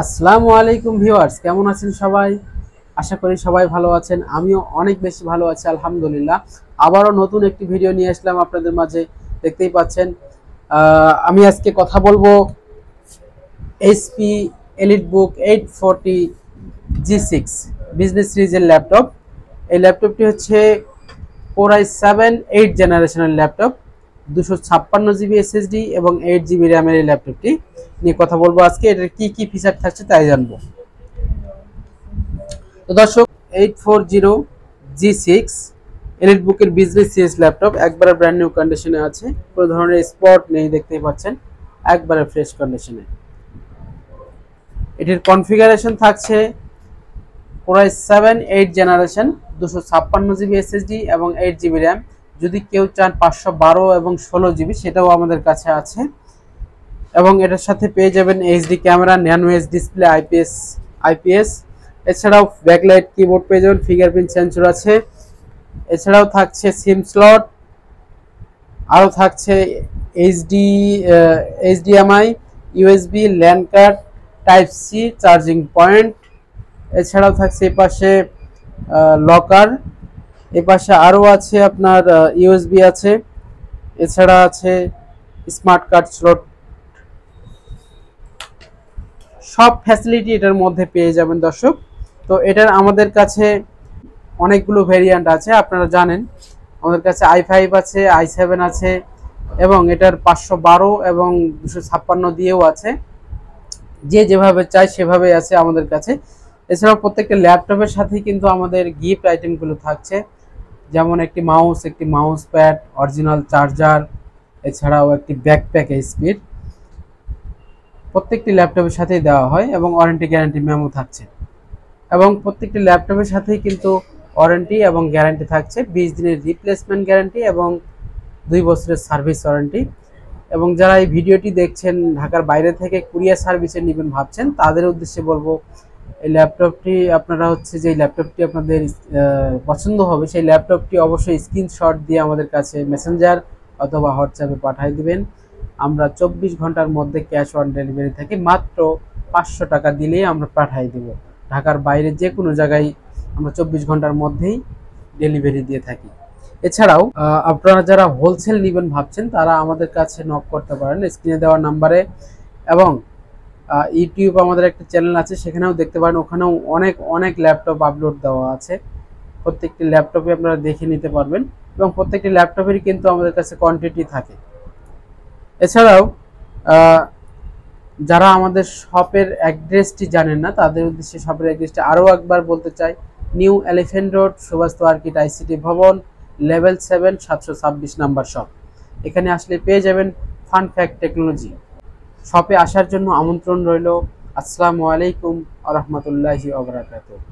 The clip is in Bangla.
আসসালামু আলাইকুম ভিউয়ার্স, কেমন আছেন সবাই? আশা করি সবাই ভালো আছেন। আমিও অনেক বেশি ভালো আছি আলহামদুলিল্লাহ। আবারও নতুন একটি ভিডিও নিয়ে আসলাম আপনাদের মাঝে। দেখতেই পাচ্ছেন আমি আজকে কথা বলবো এইচপি এলিটবুক 840 G6 বিজনেস সিরিজের ল্যাপটপ। এই ল্যাপটপটি হচ্ছে Core i7 8 জেনারেশনের ল্যাপটপ, 256 জিবি এসএসডি এবং 8 জিবি র্যামের এই ল্যাপটপটি নিয়ে কথা বলবো আজকে। এটার কি কি ফিচার থাকছে তাই জানবো। তো দর্শক, 840 G6 এলিটবুকের বিজনেস সিরিজ ল্যাপটপ একবারে ব্র্যান্ড নিউ কন্ডিশনে আছে, কোনো ধরনের স্পট নেই, দেখতেই পাচ্ছেন একবারে ফ্রেশ কন্ডিশনে। এটির কনফিগারেশন থাকছে Core i7 8 generation, 256 GB SSD এবং 8 জিবি র্যাম। যদি কেউ চান 512 এবং 16 জিবি, সেটাও আমাদের কাছে আছে। এবং এটার সাথে পেয়ে যাবেন HD camera, nano edge display, IPS. এছাড়াও ব্যাকলাইট কিবোর্ড পেয়ে যাবেন, ফিঙ্গারপ্রিন্ট সেন্সর আছে। এছাড়াও থাকছে সিম স্লট, আরও থাকছে HD HDMI, USB, LAN card, type C charging point. এছাড়াও থাকছে এপাশে লকার, এপাশে আরও আছে আপনার ইউএসবি আছে। এছাড়া আছে স্মার্ট কার্ড স্লট। সব ফ্যাসিলিটি এটার মধ্যে পেয়ে যাবেন দর্শক। তো এটার আমাদের কাছে অনেকগুলো ভেরিয়েন্ট আছে, আপনারা জানেন। আমাদের কাছে i5 আছে, i7 আছে এবং এটার 512 এবং 256 দিয়েও আছে। যে যেভাবে চায় সেভাবেই আছে আমাদের কাছে। এছাড়াও প্রত্যেকটা ল্যাপটপের সাথেই কিন্তু আমাদের গিফট আইটেমগুলো থাকছে, যেমন একটি মাউস প্যাড, অরিজিনাল চার্জার, এছাড়াও একটি ব্যাকপ্যাক স্পিড প্রত্যেকটি ল্যাপটপের সাথেই দেওয়া হয় এবং ওয়ারেন্টি গ্যারান্টি মেমো থাকছে। এবং প্রত্যেকটি ল্যাপটপের সাথেই কিন্তু ওয়ারেন্টি এবং গ্যারান্টি থাকছে, 20 দিনের রিপ্লেসমেন্ট গ্যারান্টি এবং 2 বছরের সার্ভিস ওয়ারেন্টি। এবং যারা এই ভিডিওটি দেখছেন ঢাকার বাইরে থেকে কুরিয়ার সার্ভিসে নেবেন ভাবছেন, তাদের উদ্দেশ্যে বলবো এই ল্যাপটপটি আপনারা যে ল্যাপটপটি আপনাদের পছন্দ হবে, সেই ল্যাপটপটি অবশ্যই স্ক্রিনশট দিয়ে আমাদের কাছে মেসেঞ্জার অথবা হোয়াটসঅ্যাপে পাঠিয়ে দিবেন। আমরা 24 ঘন্টার মধ্যে ক্যাশ অন ডেলিভারি থাকি, মাত্র 500 টাকা দিলেই আমরা পাঠিয়ে দেব। ঢাকার বাইরে যে কোনো জায়গায় আমরা 24 ঘন্টার মধ্যেই ডেলিভারি দিয়ে থাকি। এছাড়াও আপনারা যারা হোলসেল নেবেন ভাবছেন, তারা আমাদের কাছে নক করতে পারেন স্ক্রিনে দেওয়া নাম্বারে। এবং ইউটিউব আমাদের একটা চ্যানেল আছে, সেখানেও দেখতে পারেন, ওখানেও অনেক অনেক ল্যাপটপ আপলোড দেওয়া আছে। প্রত্যেকটি ল্যাপটপে আপনারা দেখে নিতে পারবেন এবং প্রত্যেকটি ল্যাপটপেরই কিন্তু আমাদের কাছে কোয়ান্টিটি থাকে। এছাড়াও যারা আমাদের শপের অ্যাড্রেসটি জানেন না, তাদের উদ্দেশ্যে শপের অ্যাড্রেসটি আরও একবার বলতে চাই। New elephant road, Subhash আর্কিট ICT ভবন, লেভেল 7, 726 নাম্বার শপ। এখানে আসলে পেয়ে যাবেন ফান ফ্যাক্ট টেকনোলজি। শপে আসার জন্য আমন্ত্রণ রইল। আসসালামু আলাইকুম ওয়া রাহমাতুল্লাহি ওয়া বারাকাতুহু।